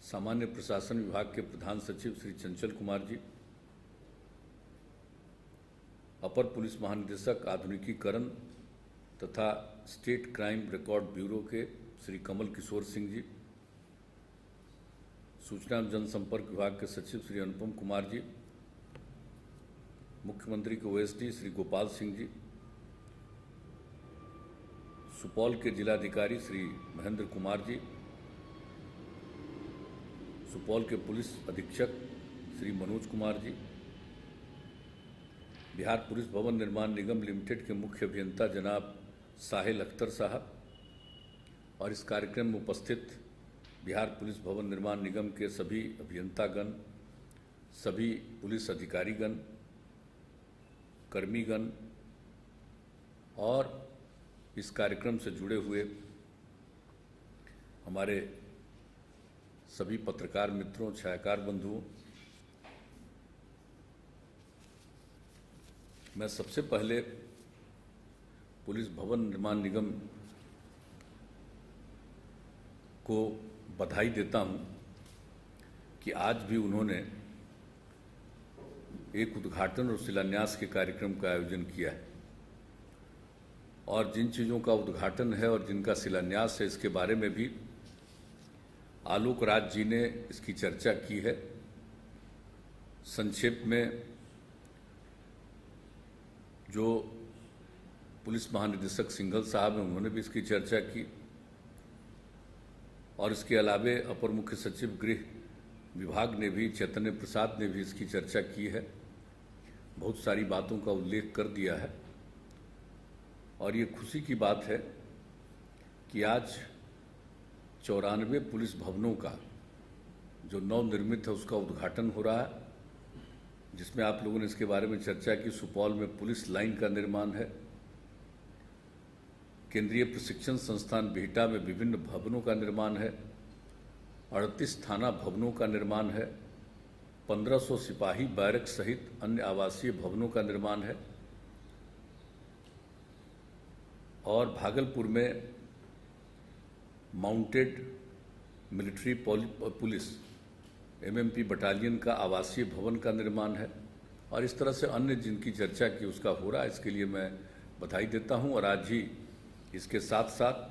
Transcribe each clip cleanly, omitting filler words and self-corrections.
सामान्य प्रशासन विभाग के प्रधान सचिव श्री चंचल कुमार जी, अपर पुलिस महानिदेशक आधुनिकीकरण तथा स्टेट क्राइम रिकॉर्ड ब्यूरो के श्री कमल किशोर सिंह जी, सूचना एवं जनसंपर्क विभाग के सचिव श्री अनुपम कुमार जी, मुख्यमंत्री के ओएसडी श्री गोपाल सिंह जी, सुपौल के जिलाधिकारी श्री महेंद्र कुमार जी, सुपौल के पुलिस अधीक्षक श्री मनोज कुमार जी, बिहार पुलिस भवन निर्माण निगम लिमिटेड के मुख्य अभियंता जनाब साहिल अख्तर साहब और इस कार्यक्रम में उपस्थित बिहार पुलिस भवन निर्माण निगम के सभी अभियंतागण, सभी पुलिस अधिकारीगण, कर्मीगण और इस कार्यक्रम से जुड़े हुए हमारे सभी पत्रकार मित्रों, छायाकार बंधुओं, मैं सबसे पहले पुलिस भवन निर्माण निगम को बधाई देता हूं कि आज भी उन्होंने एक उद्घाटन और शिलान्यास के कार्यक्रम का आयोजन किया है और जिन चीज़ों का उद्घाटन है और जिनका शिलान्यास है, इसके बारे में भी आलोक राज जी ने इसकी चर्चा की है। संक्षेप में जो पुलिस महानिदेशक सिंघल साहब हैं, उन्होंने भी इसकी चर्चा की और इसके अलावे अपर मुख्य सचिव गृह विभाग ने भी, चैतन्य प्रसाद ने भी इसकी चर्चा की है, बहुत सारी बातों का उल्लेख कर दिया है। और ये खुशी की बात है कि आज 94 पुलिस भवनों का जो नवनिर्मित है उसका उद्घाटन हो रहा है, जिसमें आप लोगों ने इसके बारे में चर्चा की। सुपौल में पुलिस लाइन का निर्माण है, केंद्रीय प्रशिक्षण संस्थान बिहटा में विभिन्न भवनों का निर्माण है, 38 थाना भवनों का निर्माण है, 1500 सिपाही बैरक सहित अन्य आवासीय भवनों का निर्माण है और भागलपुर में mounted military police MMP battalion का आवासीय भवन का निर्माण है और इस तरह से अन्य जिनकी चर्चा की उसका हो रहा है। इसके लिए मैं बधाई देता हूं और आज ही इसके साथ साथ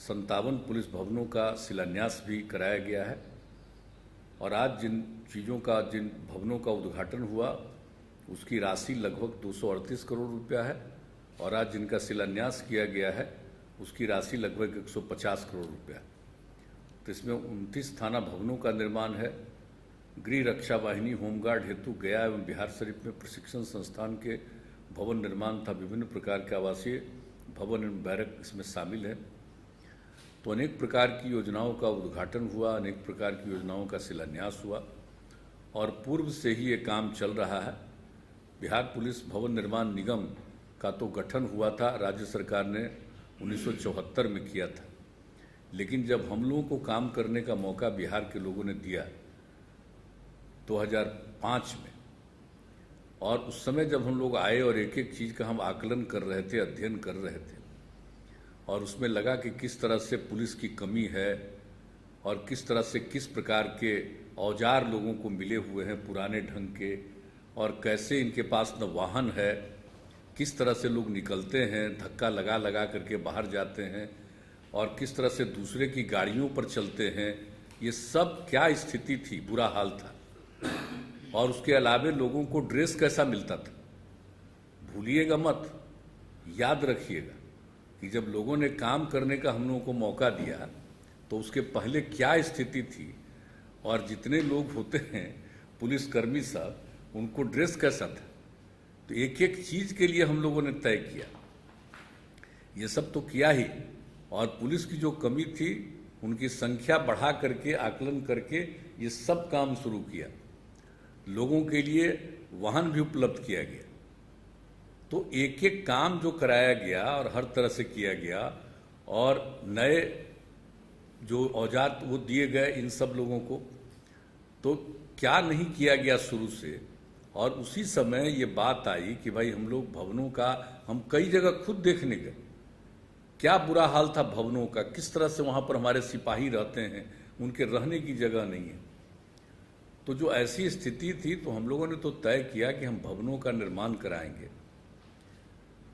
57 पुलिस भवनों का शिलान्यास भी कराया गया है और आज जिन भवनों का उद्घाटन हुआ उसकी राशि लगभग 238 करोड़ रुपया है और आज जिनका शिलान्यास किया गया है उसकी राशि लगभग 150 करोड़ रुपया है। तो इसमें 29 थाना भवनों का निर्माण है, गृह रक्षा वाहिनी होमगार्ड हेतु गया एवं बिहार शरीफ में प्रशिक्षण संस्थान के भवन निर्माण था, विभिन्न प्रकार के आवासीय भवन एवं बैरक इसमें शामिल है। तो अनेक प्रकार की योजनाओं का उद्घाटन हुआ, अनेक प्रकार की योजनाओं का शिलान्यास हुआ और पूर्व से ही ये काम चल रहा है। बिहार पुलिस भवन निर्माण निगम का तो गठन हुआ था, राज्य सरकार ने 1974 में किया था, लेकिन जब हम लोगों को काम करने का मौका बिहार के लोगों ने दिया 2005 में, और उस समय जब हम लोग आए और एक एक चीज़ का हम आकलन कर रहे थे, अध्ययन कर रहे थे और उसमें लगा कि किस तरह से पुलिस की कमी है और किस तरह से किस प्रकार के औजार लोगों को मिले हुए हैं पुराने ढंग के और कैसे इनके पास न वाहन है, किस तरह से लोग निकलते हैं, धक्का लगा लगा करके बाहर जाते हैं और किस तरह से दूसरे की गाड़ियों पर चलते हैं, ये सब क्या स्थिति थी, बुरा हाल था। और उसके अलावे लोगों को ड्रेस कैसा मिलता था, भूलिएगा मत, याद रखिएगा कि जब लोगों ने काम करने का हम लोगों को मौका दिया तो उसके पहले क्या स्थिति थी और जितने लोग होते हैं पुलिसकर्मी सब, उनको ड्रेस कैसा था। तो एक एक चीज़ के लिए हम लोगों ने तय किया, ये सब तो किया ही, और पुलिस की जो कमी थी उनकी संख्या बढ़ा करके, आकलन करके ये सब काम शुरू किया। लोगों के लिए वाहन भी उपलब्ध किया गया। तो एक एक काम जो कराया गया और हर तरह से किया गया और नए जो औजार वो दिए गए इन सब लोगों को, तो क्या नहीं किया गया शुरू से। और उसी समय ये बात आई कि भाई हम लोग भवनों का, हम कई जगह खुद देखने गए, क्या बुरा हाल था भवनों का, किस तरह से वहाँ पर हमारे सिपाही रहते हैं, उनके रहने की जगह नहीं है। तो जो ऐसी स्थिति थी तो हम लोगों ने तो तय किया कि हम भवनों का निर्माण कराएंगे,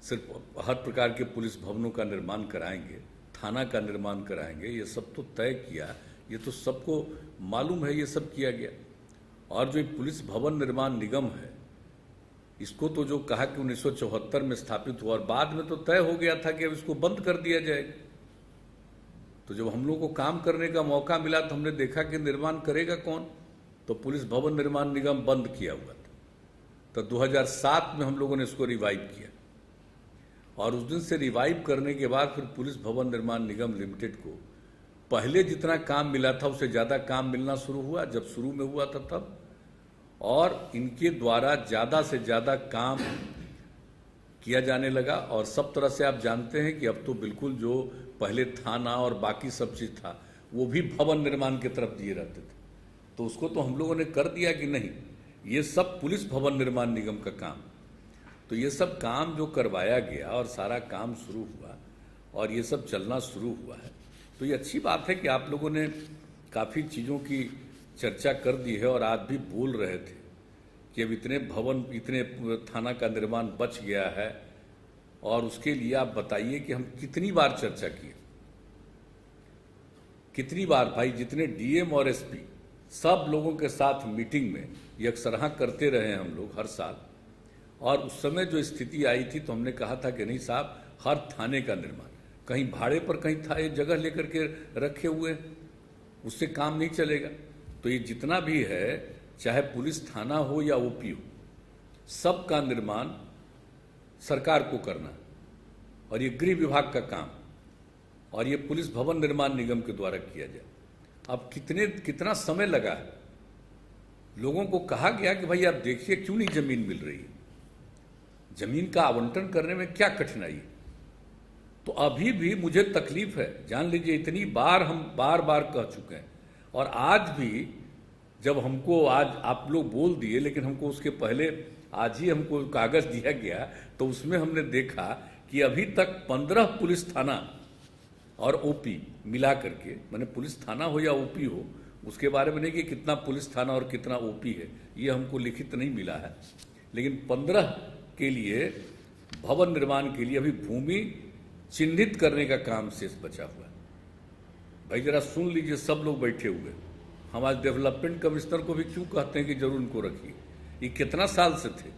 सिर्फ हर प्रकार के पुलिस भवनों का निर्माण कराएंगे, थाना का निर्माण कराएंगे, ये सब तो तय किया, ये तो सबको मालूम है, ये सब किया गया। और जो पुलिस भवन निर्माण निगम है, इसको तो जो कहा कि 1974 में स्थापित हुआ और बाद में तो तय हो गया था कि अब इसको बंद कर दिया जाएगा। तो जब हम लोग को काम करने का मौका मिला तो हमने देखा कि निर्माण करेगा कौन, तो पुलिस भवन निर्माण निगम बंद किया हुआ था। तो 2007 में हम लोगों ने इसको रिवाइव किया और उस दिन से रिवाइव करने के बाद फिर पुलिस भवन निर्माण निगम लिमिटेड को पहले जितना काम मिला था उससे ज़्यादा काम मिलना शुरू हुआ जब शुरू में हुआ था तब, और इनके द्वारा ज़्यादा से ज़्यादा काम किया जाने लगा। और सब तरह से आप जानते हैं कि अब तो बिल्कुल जो पहले थाना और बाकी सब चीज़ था वो भी भवन निर्माण की तरफ दिए रहते थे, तो उसको तो हम लोगों ने कर दिया कि नहीं, ये सब पुलिस भवन निर्माण निगम का काम। तो ये सब काम जो करवाया गया और सारा काम शुरू हुआ और ये सब चलना शुरू हुआ है, तो ये अच्छी बात है कि आप लोगों ने काफ़ी चीज़ों की चर्चा कर दी है और आज भी बोल रहे थे कि अब इतने भवन, इतने थाना का निर्माण बच गया है। और उसके लिए आप बताइए कि हम कितनी बार चर्चा किए, कितनी बार भाई, जितने डीएम और एसपी सब लोगों के साथ मीटिंग में यकसरहा करते रहे हैं हम लोग हर साल। और उस समय जो स्थिति आई थी तो हमने कहा था कि नहीं साहब, हर थाने का निर्माण, कहीं भाड़े पर कहीं था ये जगह लेकर के रखे हुए, उससे काम नहीं चलेगा। तो ये जितना भी है, चाहे पुलिस थाना हो या ओपी हो, सब का निर्माण सरकार को करना, और ये गृह विभाग का काम, और ये पुलिस भवन निर्माण निगम के द्वारा किया जाए। अब कितना समय लगा है, लोगों को कहा गया कि भाई आप देखिए क्यों नहीं जमीन मिल रही है, जमीन का आवंटन करने में क्या कठिनाई है। तो अभी भी मुझे तकलीफ है, जान लीजिए, इतनी बार हम बार बार कह चुके हैं। और आज भी जब हमको, आज आप लोग बोल दिए लेकिन हमको उसके पहले आज ही हमको कागज दिया गया, तो उसमें हमने देखा कि अभी तक 15 पुलिस थाना और ओपी मिला करके, मैंने पुलिस थाना हो या ओपी हो उसके बारे में नहीं कि कितना पुलिस थाना और कितना ओपी है, ये हमको लिखित नहीं मिला है, लेकिन 15 के लिए भवन निर्माण के लिए अभी भूमि चिन्हित करने का काम शेष बचा हुआ है। भाई जरा सुन लीजिए, सब लोग बैठे हुए, हम आज डेवलपमेंट कमिश्नर को भी क्यों कहते हैं कि जरूर उनको रखिए। ये कितना साल से थे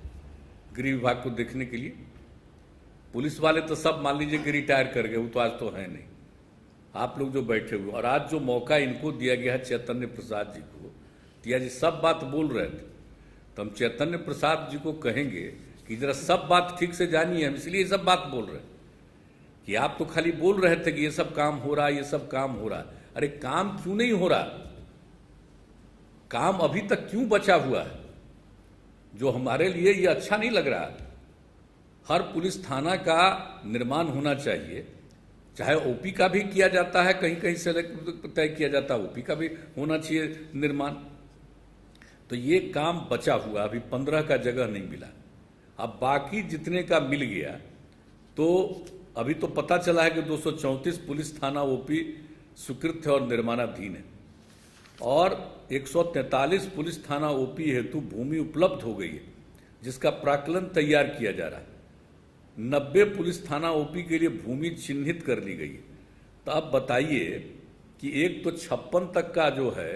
गृह विभाग को देखने के लिए, पुलिस वाले तो सब मान लीजिए कि रिटायर कर गए, वो तो आज तो है नहीं। आप लोग जो बैठे हुए, और आज जो मौका इनको दिया गया है चैतन्य प्रसाद जी को, तिया जी सब बात बोल रहे थे, तो हम चैतन्य प्रसाद जी को कहेंगे कि जरा सब बात ठीक से जानिए, हम इसलिए सब बात बोल रहे हैं कि आप तो खाली बोल रहे थे कि ये सब काम हो रहा है, ये सब काम हो रहा है। अरे काम क्यों नहीं हो रहा, काम अभी तक क्यों बचा हुआ है, जो हमारे लिए ये अच्छा नहीं लग रहा। हर पुलिस थाना का निर्माण होना चाहिए, चाहे ओपी का भी किया जाता है, कहीं कहीं से तय किया जाता है, ओपी का भी होना चाहिए निर्माण। तो ये काम बचा हुआ, अभी 15 का जगह नहीं मिला। अब बाकी जितने का मिल गया, तो अभी तो पता चला है कि 234 पुलिस थाना ओपी स्वीकृत है और निर्माणाधीन है, और 143 पुलिस थाना ओपी हेतु भूमि उपलब्ध हो गई है, जिसका प्राक्कलन तैयार किया जा रहा है। 90 पुलिस थाना ओपी के लिए भूमि चिन्हित कर ली गई है। तो अब बताइए कि एक तो 56 तक का जो है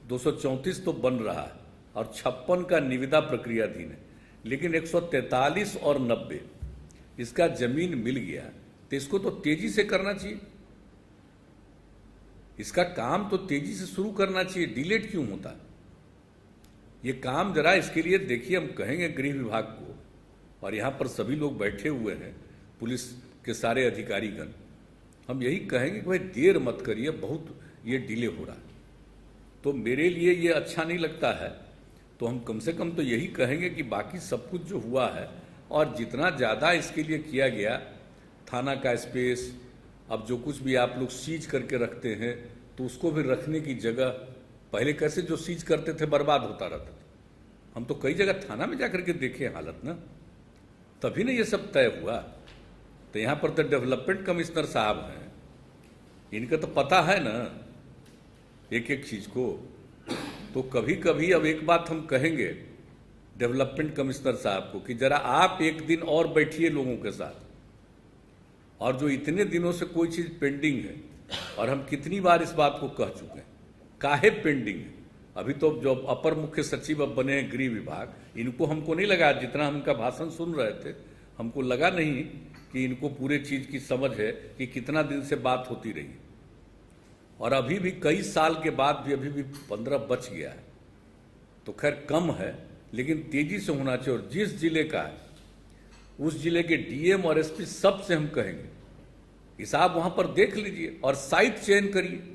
234 तो बन रहा है और 56 का निविदा प्रक्रियाधीन है, लेकिन 143 और 90 इसका जमीन मिल गया, तो इसको तो तेजी से करना चाहिए, इसका काम तो तेजी से शुरू करना चाहिए, डिलेट क्यों होता है ये काम। जरा इसके लिए देखिए, हम कहेंगे गृह विभाग को, और यहाँ पर सभी लोग बैठे हुए हैं पुलिस के सारे अधिकारीगण, हम यही कहेंगे कि भाई देर मत करिए, बहुत ये डिले हो रहा है, तो मेरे लिए ये अच्छा नहीं लगता है। तो हम कम से कम तो यही कहेंगे कि बाकी सब कुछ जो हुआ है और जितना ज़्यादा इसके लिए किया गया, थाना का स्पेस, अब जो कुछ भी आप लोग सीज करके रखते हैं तो उसको भी रखने की जगह, पहले कैसे जो सीज करते थे बर्बाद होता रहता था, हम तो कई जगह थाना में जाकर के देखे हालत ना, तभी ना ये सब तय हुआ। तो यहाँ पर तो डेवलपमेंट कमिश्नर साहब हैं, इनका तो पता है ना एक एक चीज को। तो कभी कभी अब एक बात हम कहेंगे डेवलपमेंट कमिश्नर साहब को कि जरा आप एक दिन और बैठिए लोगों के साथ, और जो इतने दिनों से कोई चीज पेंडिंग है, और हम कितनी बार इस बात को कह चुके हैं, काहे पेंडिंग है। अभी तो जो अपर मुख्य सचिव अब बने हैं गृह विभाग, इनको हमको नहीं लगा, जितना हम इनका भाषण सुन रहे थे हमको लगा नहीं कि इनको पूरे चीज की समझ है कि कितना दिन से बात होती रही, और अभी भी कई साल के बाद भी अभी भी 15 बच गया है। तो खैर कम है, लेकिन तेजी से होना चाहिए। और जिस जिले का है उस जिले के डीएम और एसपी सबसे हम कहेंगे कि साहब वहां पर देख लीजिए और साइट चयन करिए।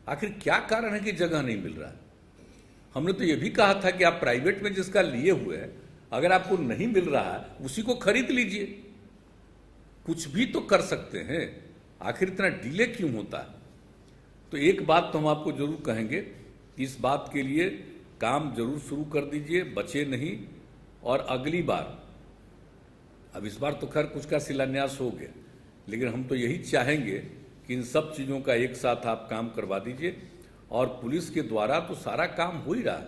आखिर क्या कारण है कि जगह नहीं मिल रहा है। हमने तो ये भी कहा था कि आप प्राइवेट में जिसका लिए हुए हैं, अगर आपको नहीं मिल रहा है उसी को खरीद लीजिए, कुछ भी तो कर सकते हैं। आखिर इतना डिले क्यों होता है। तो एक बात तो हम आपको जरूर कहेंगे, इस बात के लिए काम जरूर शुरू कर दीजिए, बचे नहीं। और अगली बार, अब इस बार तो खैर कुछ का शिलान्यास हो गया, लेकिन हम तो यही चाहेंगे कि इन सब चीज़ों का एक साथ आप काम करवा दीजिए। और पुलिस के द्वारा तो सारा काम हो ही रहा है,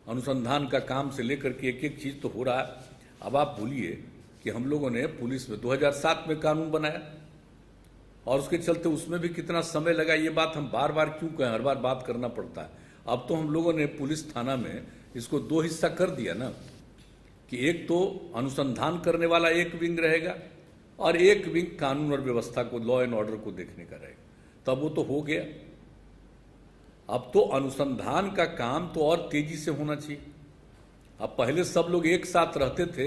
अनुसंधान का काम से लेकर के एक एक चीज़ तो हो रहा है। अब आप भूलिए कि हम लोगों ने पुलिस में 2007 में कानून बनाया, और उसके चलते उसमें भी कितना समय लगा। ये बात हम बार बार क्यों कहें, हर बार बात करना पड़ता है। अब तो हम लोगों ने पुलिस थाना में इसको 2 हिस्सा कर दिया ना, कि एक तो अनुसंधान करने वाला एक विंग रहेगा, और एक विंग कानून और व्यवस्था को, लॉ एंड ऑर्डर को देखने का रहेगा। तब वो तो हो गया। अब तो अनुसंधान का काम तो और तेजी से होना चाहिए। अब पहले सब लोग एक साथ रहते थे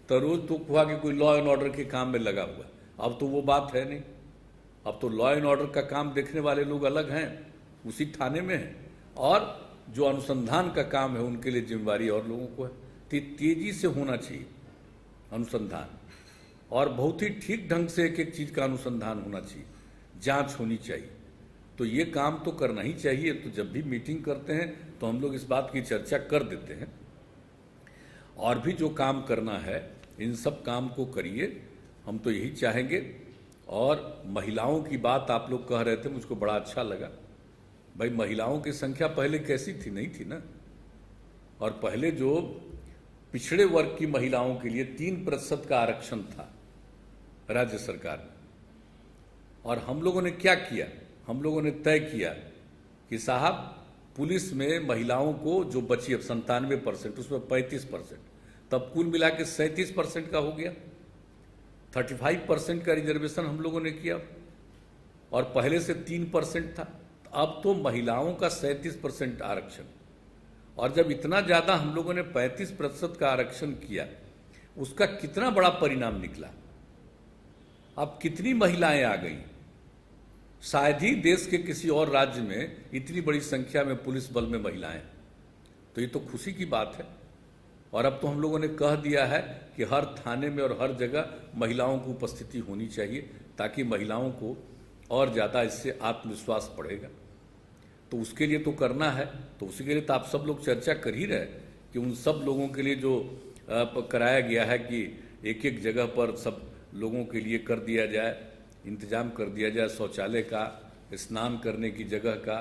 तो रोज तो हुआ कि कोई लॉ एंड ऑर्डर के काम में लगा हुआ। अब तो वो बात है नहीं। अब तो लॉ एंड ऑर्डर का काम देखने वाले लोग अलग हैं, उसी थाने में हैं, और जो अनुसंधान का काम है उनके लिए जिम्मेवारी और लोगों को है। तो तेजी से होना चाहिए अनुसंधान, और बहुत ही ठीक ढंग से एक एक चीज का अनुसंधान होना चाहिए, जांच होनी चाहिए। तो ये काम तो करना ही चाहिए। तो जब भी मीटिंग करते हैं तो हम लोग इस बात की चर्चा कर देते हैं, और भी जो काम करना है इन सब काम को करिए, हम तो यही चाहेंगे। और महिलाओं की बात आप लोग कह रहे थे, मुझको बड़ा अच्छा लगा। भाई महिलाओं की संख्या पहले कैसी थी, नहीं थी ना। और पहले जो पिछड़े वर्ग की महिलाओं के लिए 3% का आरक्षण था राज्य सरकार में, और हम लोगों ने क्या किया, हम लोगों ने तय किया कि साहब पुलिस में महिलाओं को जो बची अब 97%, उसमें 35%, तब कुल मिला के 37% का हो गया। 35% का रिजर्वेशन हम लोगों ने किया, और पहले से 3% था। अब तो महिलाओं का 37% आरक्षण। और जब इतना ज़्यादा हम लोगों ने 35% का आरक्षण किया, उसका कितना बड़ा परिणाम निकला। अब कितनी महिलाएं आ गई। शायद ही देश के किसी और राज्य में इतनी बड़ी संख्या में पुलिस बल में महिलाएं। तो ये तो खुशी की बात है। और अब तो हम लोगों ने कह दिया है कि हर थाने में और हर जगह महिलाओं की उपस्थिति होनी चाहिए, ताकि महिलाओं को और ज़्यादा इससे आत्मविश्वास बढ़ेगा। तो उसके लिए तो करना है। तो उसी के लिए तो आप सब लोग चर्चा कर ही रहे कि उन सब लोगों के लिए जो कराया गया है कि एक एक जगह पर सब लोगों के लिए कर दिया जाए, इंतजाम कर दिया जाए, शौचालय का, स्नान करने की जगह का,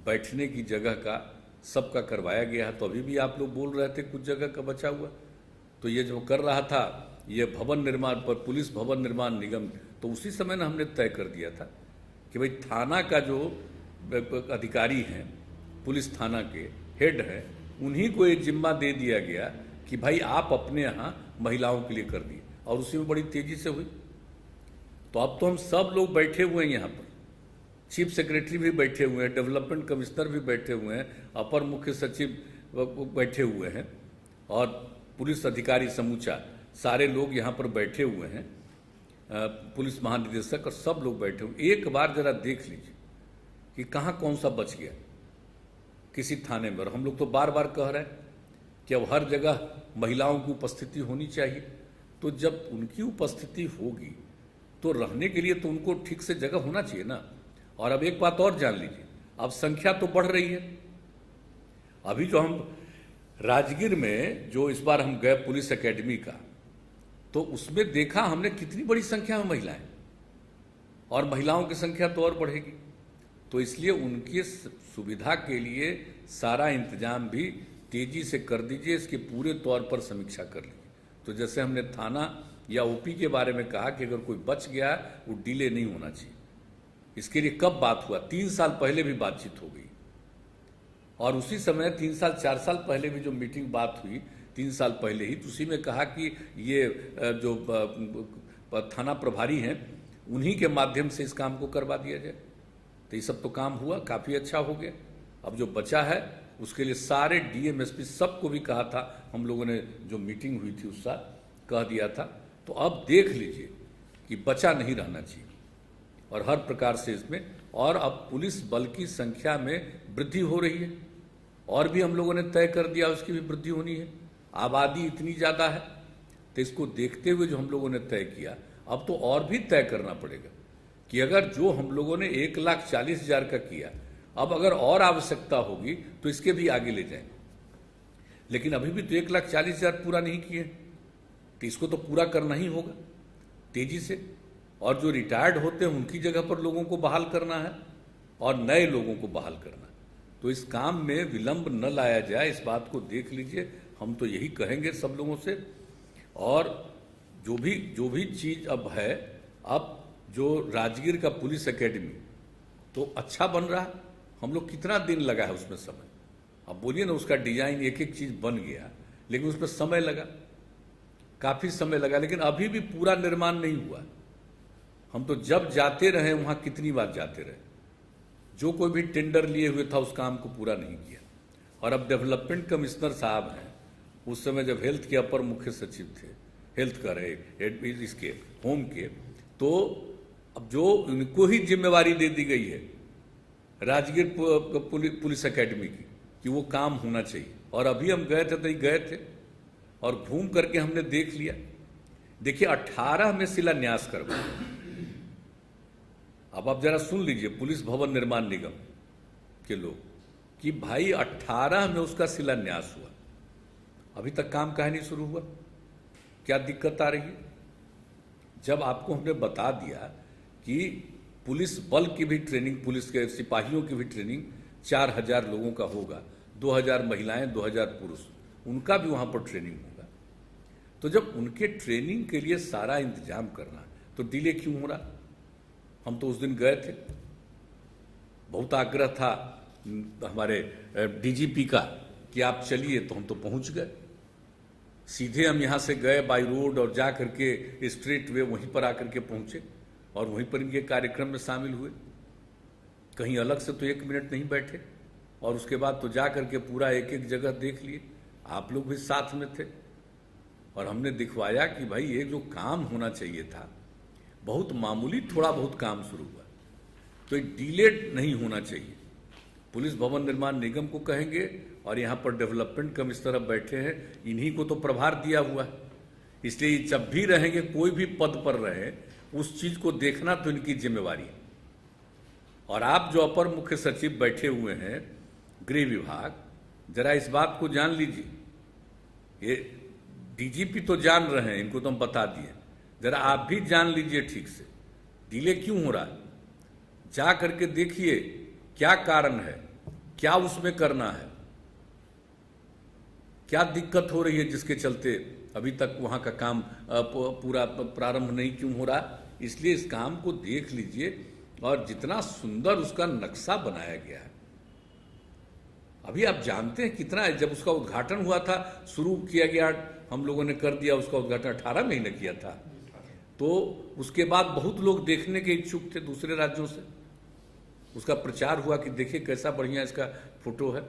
बैठने की जगह का, सबका करवाया गया है। तो अभी भी आप लोग बोल रहे थे कुछ जगह का बचा हुआ। तो ये जो कर रहा था ये भवन निर्माण पर, पुलिस भवन निर्माण निगम, तो उसी समय ना हमने तय कर दिया था कि भाई थाना का जो अधिकारी हैं, पुलिस थाना के हेड हैं, उन्हीं को ये जिम्मा दे दिया गया कि भाई आप अपने यहाँ महिलाओं के लिए कर दिए, और उसी में बड़ी तेजी से हुई। तो अब तो हम सब लोग बैठे हुए हैं यहाँ पर, चीफ सेक्रेटरी भी बैठे हुए हैं, डेवलपमेंट कमिश्नर भी बैठे हुए हैं, अपर मुख्य सचिव बैठे हुए हैं, और पुलिस अधिकारी समूचा सारे लोग यहाँ पर बैठे हुए हैं, पुलिस महानिदेशक और सब लोग बैठे हुए। एक बार जरा देख लीजिए कि कहाँ कौन सा बच गया किसी थाने में। और हम लोग तो बार बार कह रहे हैं कि अब हर जगह महिलाओं की उपस्थिति होनी चाहिए। तो जब उनकी उपस्थिति होगी तो रहने के लिए तो उनको ठीक से जगह होना चाहिए ना। और अब एक बात और जान लीजिए, अब संख्या तो बढ़ रही है। अभी जो हम राजगीर में जो इस बार हम गए पुलिस एकेडमी का, तो उसमें देखा हमने कितनी बड़ी संख्या में महिलाएं, और महिलाओं की संख्या तो और बढ़ेगी। तो इसलिए उनकी सुविधा के लिए सारा इंतजाम भी तेजी से कर दीजिए, इसके पूरे तौर पर समीक्षा कर लीजिए। तो जैसे हमने थाना या ओपी के बारे में कहा कि अगर कोई बच गया वो डिले नहीं होना चाहिए। इसके लिए कब बात हुआ? 3 साल पहले भी बातचीत हो गई, और उसी समय 3 साल 4 साल पहले भी जो मीटिंग बात हुई 3 साल पहले ही, तो उसी में कहा कि ये जो थाना प्रभारी हैं उन्हीं के माध्यम से इस काम को करवा दिया जाए। तो ये सब तो काम हुआ, काफ़ी अच्छा हो गया। अब जो बचा है उसके लिए सारे डीएम एसपी सबको भी कहा था, हम लोगों ने जो मीटिंग हुई थी उस साल कह दिया था। तो अब देख लीजिए कि बचा नहीं रहना चाहिए, और हर प्रकार से इसमें, और अब पुलिस बल की संख्या में वृद्धि हो रही है, और भी हम लोगों ने तय कर दिया उसकी भी वृद्धि होनी है। आबादी इतनी ज़्यादा है, तो इसको देखते हुए जो हम लोगों ने तय किया, अब तो और भी तय करना पड़ेगा कि अगर जो हम लोगों ने 1,40,000 का किया, अब अगर और आवश्यकता होगी तो इसके भी आगे ले जाएंगे। लेकिन अभी भी तो 1,40,000 पूरा नहीं किए, तो इसको तो पूरा करना ही होगा तेजी से। और जो रिटायर्ड होते हैं उनकी जगह पर लोगों को बहाल करना है, और नए लोगों को बहाल करना है। तो इस काम में विलंब न लाया जाए, इस बात को देख लीजिए। हम तो यही कहेंगे सब लोगों से। और जो भी चीज़ अब है, अब जो राजगीर का पुलिस एकेडमी तो अच्छा बन रहा है। हम लोग कितना दिन लगा है उसमें समय, अब बोलिए ना, उसका डिजाइन एक एक चीज़ बन गया, लेकिन उसमें समय लगा, काफ़ी समय लगा, लेकिन अभी भी पूरा निर्माण नहीं हुआ। हम तो जब जाते रहे वहाँ कितनी बार जाते रहे, जो कोई भी टेंडर लिए हुए था उस काम को पूरा नहीं किया। और अब डेवलपमेंट कमिश्नर साहब हैं, उस समय जब हेल्थ के अपर मुख्य सचिव थे, हेल्थ का रहे, इसके होम के, तो अब जो उनको ही जिम्मेवारी दे दी गई है राजगीर पुलिस एकेडमी की कि वो काम होना चाहिए। और अभी हम गए थे तो गए थे और घूम करके हमने देख लिया। देखिए 18 में शिलान्यास करवाया। अब आप जरा सुन लीजिए पुलिस भवन निर्माण निगम के लोग कि भाई 18 में उसका शिलान्यास हुआ, अभी तक काम काहे नहीं शुरू हुआ? क्या दिक्कत आ रही है? जब आपको हमने बता दिया कि पुलिस बल की भी ट्रेनिंग, पुलिस के सिपाहियों की भी ट्रेनिंग 4,000 लोगों का होगा, 2,000 महिलाएं, 2,000 पुरुष, उनका भी वहां पर ट्रेनिंग होगा। तो जब उनके ट्रेनिंग के लिए सारा इंतजाम करना, तो डिले क्यों हो रहा? हम तो उस दिन गए थे, बहुत आग्रह था हमारे डीजीपी का कि आप चलिए, तो हम तो पहुंच गए। सीधे हम यहाँ से गए बाई रोड और जा करके स्ट्रेट वे वहीं पर आकर के पहुंचे और वहीं पर इनके कार्यक्रम में शामिल हुए। कहीं अलग से तो 1 मिनट नहीं बैठे, और उसके बाद तो जा करके पूरा एक एक जगह देख लिए। आप लोग भी साथ में थे, और हमने दिखवाया कि भाई ये जो काम होना चाहिए था, बहुत मामूली थोड़ा बहुत काम शुरू हुआ, तो डिलेड नहीं होना चाहिए। पुलिस भवन निर्माण निगम को कहेंगे, और यहाँ पर डेवलपमेंट कमिश्नर अब बैठे हैं, इन्हीं को तो प्रभार दिया हुआ है, इसलिए जब भी रहेंगे, कोई भी पद पर रहे, उस चीज को देखना तो इनकी जिम्मेवारी है। और आप जो अपर मुख्य सचिव बैठे हुए हैं गृह विभाग, जरा इस बात को जान लीजिए। ये डीजीपी तो जान रहे हैं, इनको तो हम बता दिए, जरा आप भी जान लीजिए ठीक से डिले क्यों हो रहा है। जा करके देखिए क्या कारण है, क्या उसमें करना है, क्या दिक्कत हो रही है जिसके चलते अभी तक वहां का काम पूरा प्रारंभ नहीं क्यों हो रहा। इसलिए इस काम को देख लीजिए, और जितना सुंदर उसका नक्शा बनाया गया है। अभी आप जानते हैं कितना है, जब उसका उद्घाटन हुआ था, शुरू किया गया, हम लोगों ने कर दिया उसका उद्घाटन 18 में ही न किया था, तो उसके बाद बहुत लोग देखने के इच्छुक थे दूसरे राज्यों से। उसका प्रचार हुआ कि देखिए कैसा बढ़िया इसका फोटो है,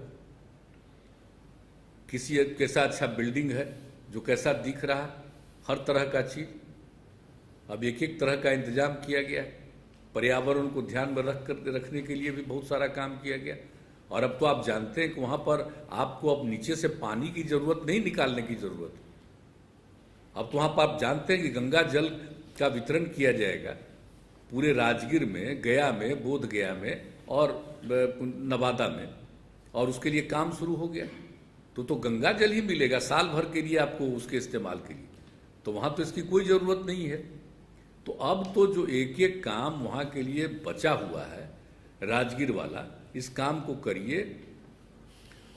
कैसा अच्छा बिल्डिंग है, जो कैसा दिख रहा, हर तरह का चीज। अब एक एक तरह का इंतजाम किया गया, पर्यावरण को ध्यान में रखने के लिए भी बहुत सारा काम किया गया। और अब तो आप जानते हैं कि वहां पर आपको अब नीचे से पानी की जरूरत नहीं, निकालने की जरूरत। अब तो वहां पर आप जानते हैं कि गंगा जल का वितरण किया जाएगा पूरे राजगीर में, गया में, बोध गया में और नवादा में, और उसके लिए काम शुरू हो गया। तो गंगा जल ही मिलेगा साल भर के लिए आपको उसके इस्तेमाल के लिए, तो वहां तो इसकी कोई जरूरत नहीं है। तो अब तो जो एक एक काम वहां के लिए बचा हुआ है, राजगीर वाला, इस काम को करिए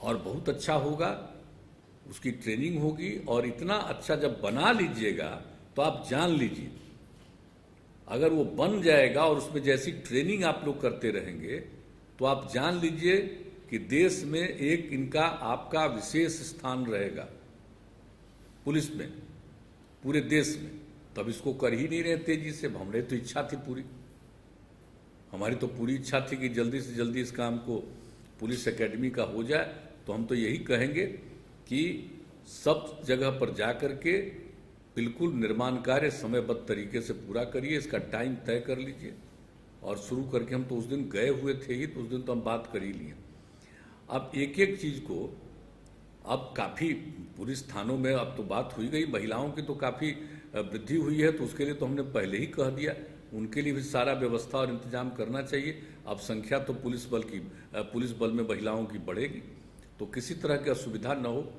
और बहुत अच्छा होगा। उसकी ट्रेनिंग होगी और इतना अच्छा जब बना लीजिएगा तो आप जान लीजिए, अगर वो बन जाएगा और उसमें जैसी ट्रेनिंग आप लोग करते रहेंगे तो आप जान लीजिए कि देश में एक इनका आपका विशेष स्थान रहेगा पुलिस में, पूरे देश में। तब इसको कर ही नहीं रहे तेजी से। हमारे तो इच्छा थी पूरी, हमारी तो पूरी इच्छा थी कि जल्दी से जल्दी इस काम को पुलिस एकेडमी का हो जाए। तो हम तो यही कहेंगे कि सब जगह पर जा कर के बिल्कुल निर्माण कार्य समयबद्ध तरीके से पूरा करिए, इसका टाइम तय कर लीजिए और शुरू करके। हम तो उस दिन गए हुए थे ही, तो उस दिन तो हम बात कर ही लिए। अब एक एक चीज़ को अब काफ़ी पुलिस थानों में अब तो बात हुई गई, महिलाओं की तो काफ़ी वृद्धि हुई है, तो उसके लिए तो हमने पहले ही कह दिया, उनके लिए भी सारा व्यवस्था और इंतजाम करना चाहिए। अब संख्या तो पुलिस बल में महिलाओं की बढ़ेगी, तो किसी तरह की असुविधा न हो,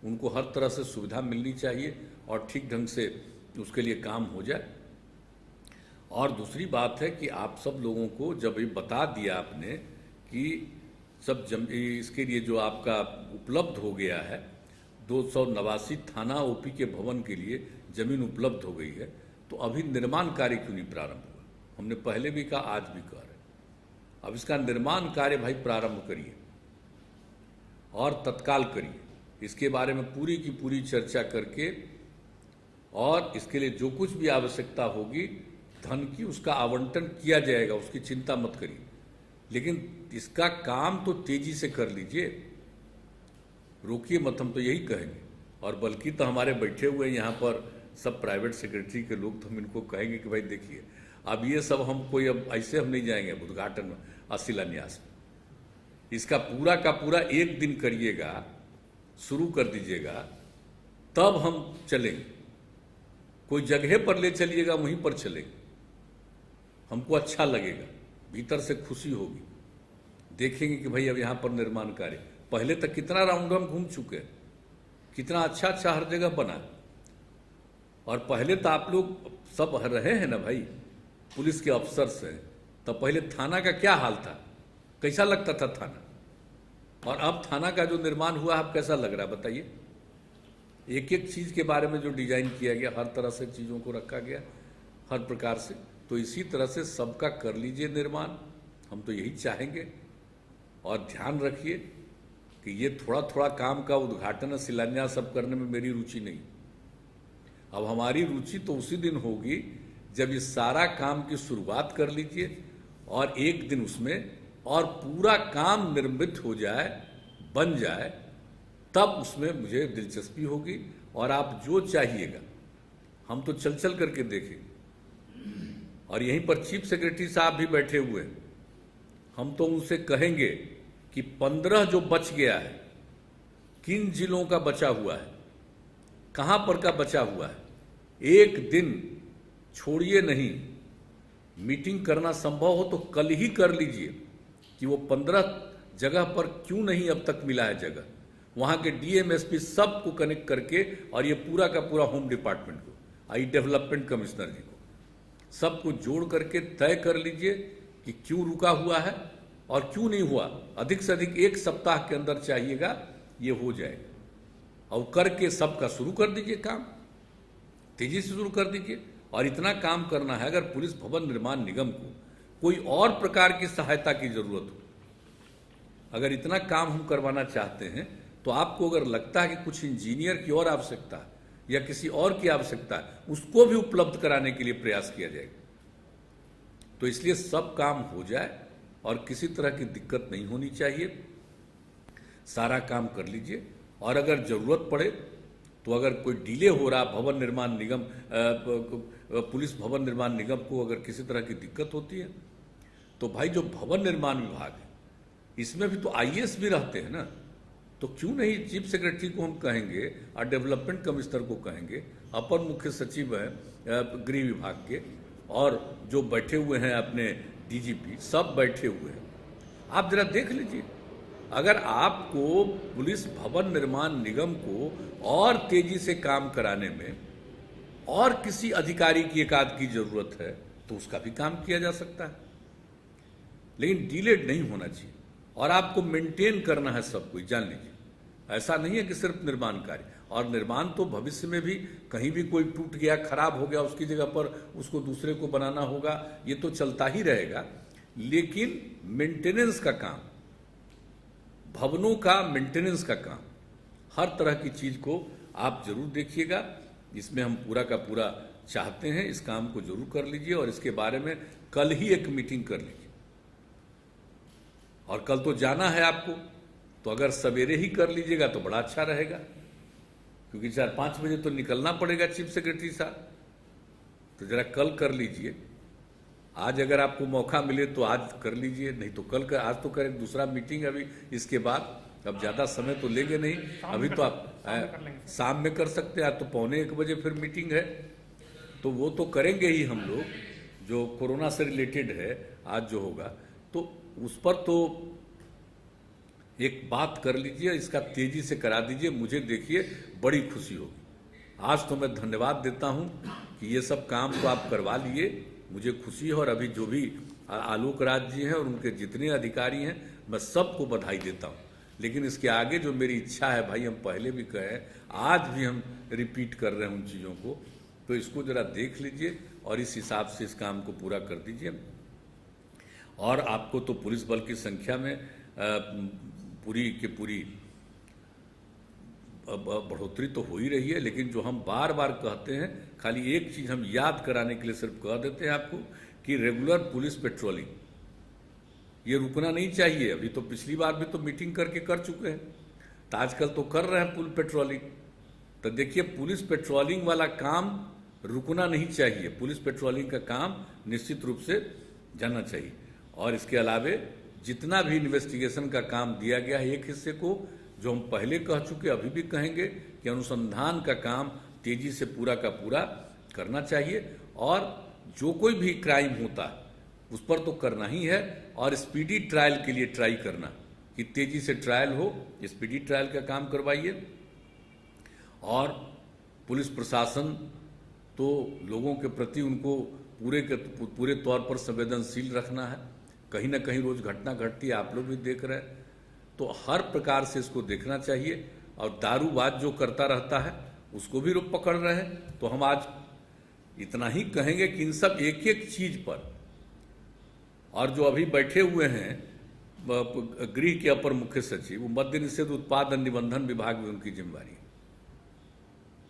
उनको हर तरह से सुविधा मिलनी चाहिए और ठीक ढंग से उसके लिए काम हो जाए। और दूसरी बात है कि आप सब लोगों को जब ये बता दिया आपने कि सब इसके लिए जो आपका उपलब्ध हो गया है, 289 थाना ओपी के भवन के लिए जमीन उपलब्ध हो गई है, तो अभी निर्माण कार्य क्यों नहीं प्रारंभ हुआ? हमने पहले भी कहा, आज भी कह रहे हैं। अब इसका निर्माण कार्य भाई प्रारंभ करिए और तत्काल करिए। इसके बारे में पूरी की पूरी चर्चा करके और इसके लिए जो कुछ भी आवश्यकता होगी धन की, उसका आवंटन किया जाएगा, उसकी चिंता मत करिए। लेकिन इसका काम तो तेजी से कर लीजिए, रोकिए मत, हम तो यही कहेंगे। और बल्कि तो हमारे बैठे हुए यहाँ पर सब प्राइवेट सेक्रेटरी के लोग, तो हम इनको कहेंगे कि भाई देखिए, अब ये सब हम कोई अब ऐसे हम नहीं जाएंगे उद्घाटन और शिलान्यास में। इसका पूरा का पूरा एक दिन करिएगा, शुरू कर दीजिएगा, तब हम चलेंगे। कोई जगह पर ले चलिएगा, वहीं पर चलेंगे, हमको अच्छा लगेगा, भीतर से खुशी होगी। देखेंगे कि भाई अब यहाँ पर निर्माण कार्य, पहले तक कितना राउंड हम घूम चुके हैं, कितना अच्छा अच्छा हर जगह बना। और पहले तो आप लोग सब रहे हैं ना भाई, पुलिस के अफसर से, तब पहले थाना का क्या हाल था, कैसा लगता था थाना, और अब थाना का जो निर्माण हुआ अब कैसा लग रहा है बताइए। एक एक चीज़ के बारे में जो डिजाइन किया गया, हर तरह से चीज़ों को रखा गया, हर प्रकार से। तो इसी तरह से सबका कर लीजिए निर्माण, हम तो यही चाहेंगे। और ध्यान रखिए कि ये थोड़ा थोड़ा काम का उद्घाटन और शिलान्यास सब करने में मेरी रुचि नहीं। अब हमारी रुचि तो उसी दिन होगी जब ये सारा काम की शुरुआत कर लीजिए और एक दिन उसमें और पूरा काम निर्मित हो जाए, बन जाए, तब उसमें मुझे दिलचस्पी होगी। और आप जो चाहिएगा हम तो चल चल करके देखेंगे। और यहीं पर चीफ सेक्रेटरी साहब भी बैठे हुए हैं, हम तो उनसे कहेंगे कि 15 जो बच गया है, किन जिलों का बचा हुआ है, कहाँ पर का बचा हुआ है, एक दिन छोड़िए नहीं। मीटिंग करना संभव हो तो कल ही कर लीजिए कि वो 15 जगह पर क्यों नहीं अब तक मिला है जगह। वहाँ के डीएम एसपी सबको कनेक्ट करके, और ये पूरा का पूरा होम डिपार्टमेंट को, आई डेवलपमेंट कमिश्नर जी को, सबको जोड़ करके तय कर लीजिए कि क्यों रुका हुआ है और क्यों नहीं हुआ। अधिक से अधिक 1 सप्ताह के अंदर चाहिएगा, ये हो जाएगा। और करके सबका शुरू कर दीजिए, काम तेजी से शुरू कर दीजिए। और इतना काम करना है, अगर पुलिस भवन निर्माण निगम को कोई और प्रकार की सहायता की जरूरत हो, अगर इतना काम हम करवाना चाहते हैं, तो आपको अगर लगता है कि कुछ इंजीनियर की और आवश्यकता है या किसी और की आवश्यकता है, उसको भी उपलब्ध कराने के लिए प्रयास किया जाएगा। तो इसलिए सब काम हो जाए और किसी तरह की दिक्कत नहीं होनी चाहिए, सारा काम कर लीजिए। और अगर जरूरत पड़े तो अगर कोई डिले हो रहा, भवन निर्माण निगम, पुलिस भवन निर्माण निगम को अगर किसी तरह की दिक्कत होती है, तो भाई जो भवन निर्माण विभाग है, इसमें भी तो आईएएस भी रहते हैं ना, तो क्यों नहीं चीफ सेक्रेटरी को हम कहेंगे और डेवलपमेंट कमिश्नर को कहेंगे, अपर मुख्य सचिव हैं गृह विभाग के, और जो बैठे हुए हैं अपने डीजीपी, सब बैठे हुए हैं। आप जरा देख लीजिए, अगर आपको पुलिस भवन निर्माण निगम को और तेजी से काम कराने में और किसी अधिकारी की एकाध की जरूरत है, तो उसका भी काम किया जा सकता है। लेकिन डिलेड नहीं होना चाहिए। और आपको मेंटेन करना है सब कुछ, जान लीजिए। ऐसा नहीं है कि सिर्फ निर्माण कार्य, और निर्माण तो भविष्य में भी कहीं भी कोई टूट गया, खराब हो गया, उसकी जगह पर उसको दूसरे को बनाना होगा, ये तो चलता ही रहेगा। लेकिन मेंटेनेंस का काम, भवनों का मेंटेनेंस का काम, हर तरह की चीज को आप जरूर देखिएगा। इसमें हम पूरा का पूरा चाहते हैं, इस काम को जरूर कर लीजिए। और इसके बारे में कल ही एक मीटिंग कर लीजिए। और कल तो जाना है आपको, तो अगर सवेरे ही कर लीजिएगा तो बड़ा अच्छा रहेगा, क्योंकि 4-5 बजे तो निकलना पड़ेगा चीफ सेक्रेटरी साहब। तो जरा कल कर लीजिए। आज अगर आपको मौका मिले तो आज कर लीजिए, नहीं तो कल कर। आज तो करें दूसरा मीटिंग अभी इसके बाद, अब ज़्यादा समय तो लेंगे नहीं। अभी तो आप शाम में कर सकते हैं। आज तो 12:45 फिर मीटिंग है, तो वो तो करेंगे ही हम लोग, जो कोरोना से रिलेटेड है आज जो होगा। तो उस पर तो एक बात कर लीजिए, इसका तेजी से करा दीजिए। मुझे देखिए बड़ी खुशी होगी। आज तो मैं धन्यवाद देता हूं कि ये सब काम तो आप करवा लिए, मुझे खुशी है। और अभी जो भी आलोक राज जी हैं और उनके जितने अधिकारी हैं, मैं सबको बधाई देता हूं। लेकिन इसके आगे जो मेरी इच्छा है भाई, हम पहले भी कहे, आज भी हम रिपीट कर रहे हैं उन चीज़ों को, तो इसको जरा देख लीजिए और इस हिसाब से इस काम को पूरा कर दीजिए। और आपको तो पुलिस बल की संख्या में पूरी की पूरी बढ़ोतरी तो हो ही रही है। लेकिन जो हम बार बार कहते हैं, खाली एक चीज़ हम याद कराने के लिए सिर्फ कह देते हैं आपको कि रेगुलर पुलिस पेट्रोलिंग ये रुकना नहीं चाहिए। अभी तो पिछली बार भी तो मीटिंग करके कर चुके हैं, तो आजकल तो कर रहे हैं पुलिस पेट्रोलिंग। तो देखिए, पुलिस पेट्रोलिंग वाला काम रुकना नहीं चाहिए। पुलिस पेट्रोलिंग का काम निश्चित रूप से जाना चाहिए। और इसके अलावे जितना भी इन्वेस्टिगेशन का काम दिया गया है, एक हिस्से को जो हम पहले कह चुके, अभी भी कहेंगे कि अनुसंधान का काम तेजी से पूरा का पूरा करना चाहिए। और जो कोई भी क्राइम होता है उस पर तो करना ही है। और स्पीडी ट्रायल के लिए ट्राई करना कि तेजी से ट्रायल हो, स्पीडी ट्रायल का काम करवाइए। और पुलिस प्रशासन तो लोगों के प्रति उनको पूरे तौर पर संवेदनशील रखना है। कहीं ना कहीं रोज घटना घटती है, आप लोग भी देख रहे हैं, तो हर प्रकार से इसको देखना चाहिए। और दारूबाज जो करता रहता है उसको भी लोग पकड़ रहे हैं। तो हम आज इतना ही कहेंगे कि इन सब एक एक चीज पर, और जो अभी बैठे हुए हैं गृह के अपर मुख्य सचिव, वो मद्य निषेध उत्पाद निबंधन विभाग में उनकी जिम्मेदारी है,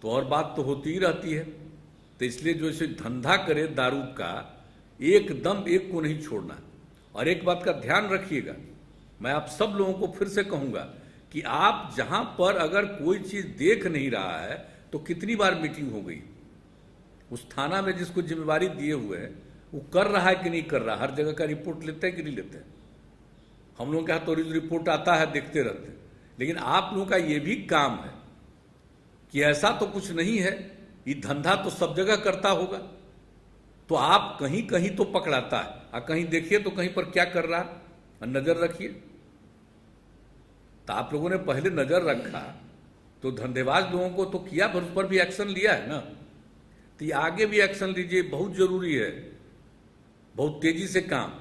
तो और बात तो होती ही रहती है। तो इसलिए जो इसे धंधा करे दारू का, एकदम एक को नहीं छोड़ना। और एक बात का ध्यान रखिएगा, मैं आप सब लोगों को फिर से कहूंगा कि आप जहां पर अगर कोई चीज देख नहीं रहा है, तो कितनी बार मीटिंग हो गई, उस थाना में जिसको जिम्मेवारी दिए हुए है वो कर रहा है कि नहीं कर रहा, हर जगह का रिपोर्ट लेते हैं कि नहीं लेते हैं। हम लोगों के हाथ तो रिपोर्ट आता है, देखते रहते हैं। लेकिन आप लोगों का ये भी काम है कि ऐसा तो कुछ नहीं है, ये धंधा तो सब जगह करता होगा, तो आप कहीं कहीं तो पकड़ाता है, और कहीं देखिए तो कहीं पर क्या कर रहा है, नजर रखिए। तो आप लोगों ने पहले नजर रखा तो धंधेबाज लोगों को तो किया, पर उस पर भी एक्शन लिया है ना, तो ये आगे भी एक्शन लीजिए, बहुत जरूरी है, बहुत तेजी से काम।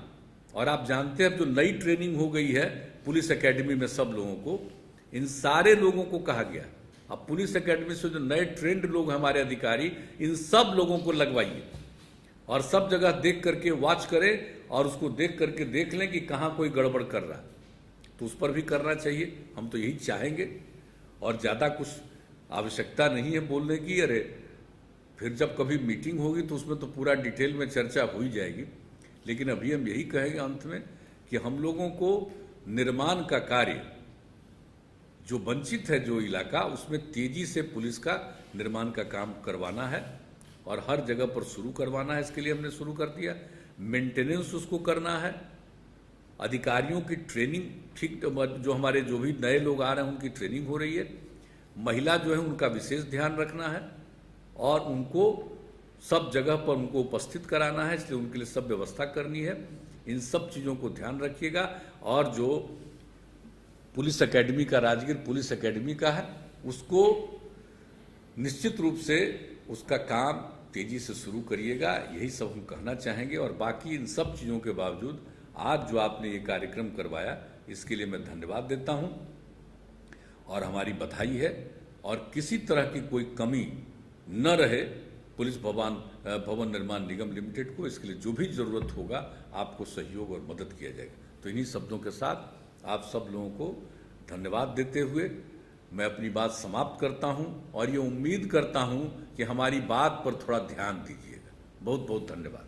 और आप जानते हैं, जो नई ट्रेनिंग हो गई है पुलिस एकेडमी में सब लोगों को, इन सारे लोगों को कहा गया, अब पुलिस एकेडमी से जो नए ट्रेंड लोग हमारे अधिकारी, इन सब लोगों को लगवाइए और सब जगह देख करके वॉच करें, और उसको देख करके देख लें कि कहाँ कोई गड़बड़ कर रहा है, तो उस पर भी करना चाहिए। हम तो यही चाहेंगे, और ज़्यादा कुछ आवश्यकता नहीं है बोलने की। अरे फिर जब कभी मीटिंग होगी तो उसमें तो पूरा डिटेल में चर्चा हो ही जाएगी। लेकिन अभी हम यही कहेंगे अंत में कि हम लोगों को निर्माण का कार्य, जो वंचित है जो इलाका, उसमें तेजी से पुलिस का निर्माण का काम करवाना है और हर जगह पर शुरू करवाना है। इसके लिए हमने शुरू कर दिया। मेंटेनेंस उसको करना है, अधिकारियों की ट्रेनिंग ठीक, जो हमारे जो भी नए लोग आ रहे हैं उनकी ट्रेनिंग हो रही है। महिला जो है उनका विशेष ध्यान रखना है और उनको सब जगह पर उनको उपस्थित कराना है, इसलिए उनके लिए सब व्यवस्था करनी है। इन सब चीज़ों को ध्यान रखिएगा। और जो पुलिस एकेडमी का, राजगीर पुलिस एकेडमी का है, उसको निश्चित रूप से उसका काम तेजी से शुरू करिएगा, यही सब हम कहना चाहेंगे। और बाकी इन सब चीज़ों के बावजूद आज जो आपने ये कार्यक्रम करवाया इसके लिए मैं धन्यवाद देता हूँ और हमारी बधाई है। और किसी तरह की कोई कमी न रहे पुलिस भवन निर्माण निगम लिमिटेड को, इसके लिए जो भी ज़रूरत होगा आपको सहयोग और मदद किया जाएगा। तो इन्हीं शब्दों के साथ आप सब लोगों को धन्यवाद देते हुए मैं अपनी बात समाप्त करता हूं और ये उम्मीद करता हूं कि हमारी बात पर थोड़ा ध्यान दीजिएगा। बहुत बहुत धन्यवाद।